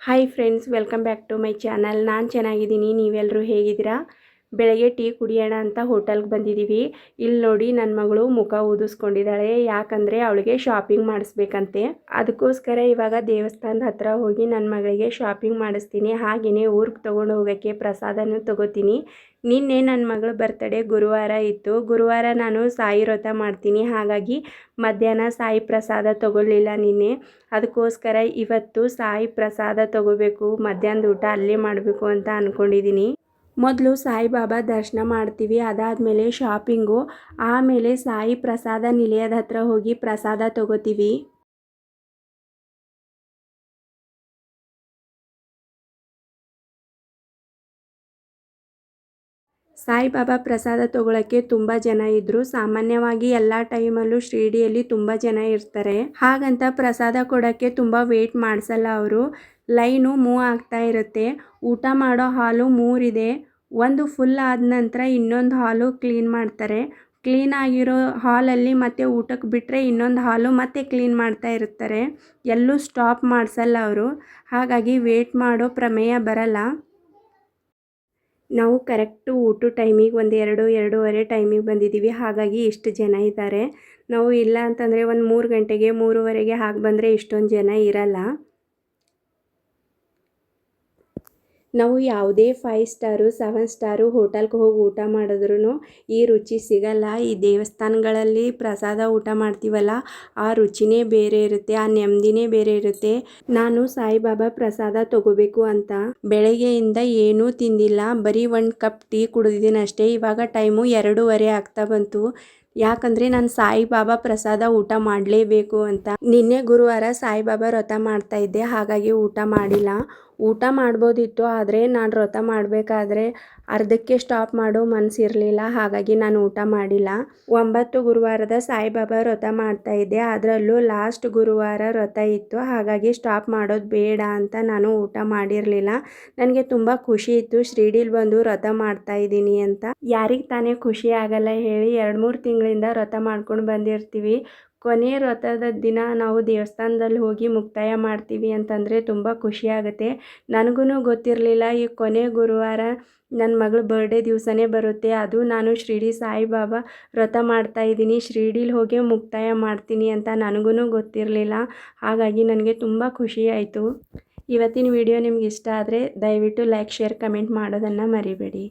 Hi friends, welcome back to my channel. ನಾನು ಚೆನ್ನಾಗಿದ್ದೀನಿ, ನೀವೆಲ್ಲರೂ ಹೇಗಿದ್ದೀರಾ? ಬೆಳಗ್ಗೆ ಟೀ ಕುಡಿಯೋಣ ಅಂತ ಹೋಟೆಲ್ಗೆ ಬಂದಿದ್ದೀವಿ. ಇಲ್ಲಿ ನೋಡಿ, ನನ್ನ ಮಗಳು ಮುಖ ಊದಿಸ್ಕೊಂಡಿದ್ದಾಳೆ. ಯಾಕಂದರೆ ಅವಳಿಗೆ ಶಾಪಿಂಗ್ ಮಾಡಿಸ್ಬೇಕಂತೆ. ಅದಕ್ಕೋಸ್ಕರ ಇವಾಗ ದೇವಸ್ಥಾನದ ಹತ್ರ ಹೋಗಿ ನನ್ನ ಮಗಳಿಗೆ ಶಾಪಿಂಗ್ ಮಾಡಿಸ್ತೀನಿ. ಹಾಗೆಯೇ ಊರಿಗೆ ತೊಗೊಂಡು ಹೋಗೋಕ್ಕೆ ಪ್ರಸಾದನೂ ತೊಗೋತೀನಿ. ನಿನ್ನೆ ನನ್ನ ಮಗಳ ಬರ್ತಡೇ ಗುರುವಾರ ಇತ್ತು. ಗುರುವಾರ ನಾನು ಸಾಯಿ ವ್ರತ ಮಾಡ್ತೀನಿ. ಹಾಗಾಗಿ ಮಧ್ಯಾಹ್ನ ಸಾಯಿ ಪ್ರಸಾದ ತೊಗೊಳ್ಳಿಲ್ಲ ನಿನ್ನೆ. ಅದಕ್ಕೋಸ್ಕರ ಇವತ್ತು ಸಾಯಿ ಪ್ರಸಾದ ತೊಗೋಬೇಕು, ಮಧ್ಯಾಹ್ನದ ಊಟ ಅಲ್ಲೇ ಮಾಡಬೇಕು ಅಂತ ಅಂದ್ಕೊಂಡಿದ್ದೀನಿ. ಮೊದಲು ಸಾಯಿಬಾಬಾ ದರ್ಶನ ಮಾಡ್ತೀವಿ, ಅದಾದಮೇಲೆ ಶಾಪಿಂಗು, ಆಮೇಲೆ ಸಾಯಿ ಪ್ರಸಾದ ನಿಲಯದ ಹತ್ರ ಹೋಗಿ ಪ್ರಸಾದ ತೊಗೋತೀವಿ. ಸಾಯಿಬಾಬಾ ಪ್ರಸಾದ ತೊಗೊಳಕ್ಕೆ ತುಂಬ ಜನ ಇದ್ದರು. ಸಾಮಾನ್ಯವಾಗಿ ಎಲ್ಲ ಟೈಮಲ್ಲೂ ಶಿರಡಿಯಲ್ಲಿ ತುಂಬ ಜನ ಇರ್ತಾರೆ. ಹಾಗಂತ ಪ್ರಸಾದ ಕೊಡೋಕ್ಕೆ ತುಂಬ ವೇಟ್ ಮಾಡಿಸಲ್ಲ ಅವರು. ಲೈನು ಮೂವ್ ಆಗ್ತಾ ಇರುತ್ತೆ. ಊಟ ಮಾಡೋ ಹಾಲು 3 ಇದೆ. ಒಂದು ಫುಲ್ ಆದ ನಂತರ ಇನ್ನೊಂದು ಹಾಲು ಕ್ಲೀನ್ ಮಾಡ್ತಾರೆ. ಕ್ಲೀನ್ ಆಗಿರೋ ಹಾಲಲ್ಲಿ ಮತ್ತೆ ಊಟಕ್ಕೆ ಬಿಟ್ಟರೆ ಇನ್ನೊಂದು ಹಾಲು ಮತ್ತೆ ಕ್ಲೀನ್ ಮಾಡ್ತಾ ಇರ್ತಾರೆ. ಎಲ್ಲೂ ಸ್ಟಾಪ್ ಮಾಡಿಸಲ್ಲ ಅವರು. ಹಾಗಾಗಿ ವೇಟ್ ಮಾಡೋ ಪ್ರಮೇಯ ಬರಲ್ಲ. ನಾವು ಕರೆಕ್ಟು ಊಟದ ಟೈಮಿಗೆ ಒಂದು 2-2:30 ಟೈಮಿಗೆ ಬಂದಿದ್ದೀವಿ. ಹಾಗಾಗಿ ಇಷ್ಟು ಜನ ಇದ್ದಾರೆ. ನಾವು ಇಲ್ಲ ಅಂತಂದರೆ ಒಂದು 3 ಗಂಟೆಗೆ 3:30ಗೆ ಹಾಗೆ ಬಂದರೆ ಇಷ್ಟೊಂದು ಜನ ಇರಲ್ಲ. ನಾವು ಯಾವುದೇ 5 ಸ್ಟಾರು 7 ಸ್ಟಾರು ಹೋಟೆಲ್ಗೆ ಹೋಗಿ ಊಟ ಮಾಡಿದ್ರೂ ಈ ರುಚಿ ಸಿಗಲ್ಲ. ಈ ದೇವಸ್ಥಾನಗಳಲ್ಲಿ ಪ್ರಸಾದ ಊಟ ಮಾಡ್ತೀವಲ್ಲ, ಆ ರುಚಿನೇ ಬೇರೆ ಇರುತ್ತೆ, ಆ ನೆಮ್ಮದಿನೇ ಬೇರೆ ಇರುತ್ತೆ. ನಾನು ಸಾಯಿಬಾಬಾ ಪ್ರಸಾದ ತೊಗೋಬೇಕು ಅಂತ ಬೆಳಗ್ಗೆಯಿಂದ ಏನೂ ತಿಂದಿಲ್ಲ. ಬರೀ 1 ಕಪ್ ಟೀ ಕುಡಿದಿದ್ದೀನಿ ಅಷ್ಟೇ. ಇವಾಗ ಟೈಮು 2:30 ಆಗ್ತಾ ಬಂತು. ಯಾಕಂದರೆ ನಾನು ಸಾಯಿಬಾಬಾ ಪ್ರಸಾದ ಊಟ ಮಾಡಲೇಬೇಕು ಅಂತ. ನಿನ್ನೆ ಗುರುವಾರ ಸಾಯಿಬಾಬಾ ವ್ರತ ಮಾಡ್ತಾಯಿದ್ದೆ, ಹಾಗಾಗಿ ಊಟ ಮಾಡಿಲ್ಲ. ಊಟ ಮಾಡ್ಬೋದಿತ್ತು, ಆದರೆ ನಾನು ವ್ರತ ಮಾಡಬೇಕಾದ್ರೆ ಅರ್ಧಕ್ಕೆ ಸ್ಟಾಪ್ ಮಾಡೋ ಮನಸ್ಸಿರಲಿಲ್ಲ. ಹಾಗಾಗಿ ನಾನು ಊಟ ಮಾಡಿಲ್ಲ. 9 ಗುರುವಾರದ ಸಾಯಿಬಾಬಾ ವ್ರತ ಮಾಡ್ತಾಯಿದ್ದೆ. ಅದರಲ್ಲೂ ಲಾಸ್ಟ್ ಗುರುವಾರ ವ್ರತ ಇತ್ತು. ಹಾಗಾಗಿ ಸ್ಟಾಪ್ ಮಾಡೋದು ಬೇಡ ಅಂತ ನಾನು ಊಟ ಮಾಡಿರಲಿಲ್ಲ. ನನಗೆ ತುಂಬ ಖುಷಿ ಇತ್ತು ಶಿರಡಿಲಿ ಬಂದು ವ್ರತ ಮಾಡ್ತಾಯಿದ್ದೀನಿ ಅಂತ. ಯಾರಿಗೆ ತಾನೇ ಖುಷಿ ಆಗಲ್ಲ ಹೇಳಿ? 2-3 ತಿಂಗಳಿಂದ ವ್ರತ ಮಾಡ್ಕೊಂಡು ಬಂದಿರ್ತೀವಿ. ಕೊನೆ ವ್ರತದ ದಿನ ನಾವು ದೇವಸ್ಥಾನದಲ್ಲಿ ಹೋಗಿ ಮುಕ್ತಾಯ ಮಾಡ್ತೀವಿ ಅಂತಂದರೆ ತುಂಬ ಖುಷಿ ಆಗುತ್ತೆ. ನನಗೂ ಗೊತ್ತಿರಲಿಲ್ಲ ಈ ಕೊನೆ ಗುರುವಾರ ನನ್ನ ಮಗಳ ಬರ್ಡೇ ದಿವಸನೇ ಬರುತ್ತೆ. ಅದು ನಾನು ಶಿರಡಿ ಸಾಯಿಬಾಬಾ ವ್ರತ ಮಾಡ್ತಾಯಿದ್ದೀನಿ, ಶಿರಡಿಲಿ ಹೋಗಿ ಮುಕ್ತಾಯ ಮಾಡ್ತೀನಿ ಅಂತ ನನಗೂ ಗೊತ್ತಿರಲಿಲ್ಲ. ಹಾಗಾಗಿ ನನಗೆ ತುಂಬ ಖುಷಿ ಆಯಿತು. ಇವತ್ತಿನ ವಿಡಿಯೋ ನಿಮ್ಗೆ ಇಷ್ಟ ಆದರೆ ದಯವಿಟ್ಟು ಲೈಕ್, ಶೇರ್, ಕಮೆಂಟ್ ಮಾಡೋದನ್ನು ಮರಿಬೇಡಿ.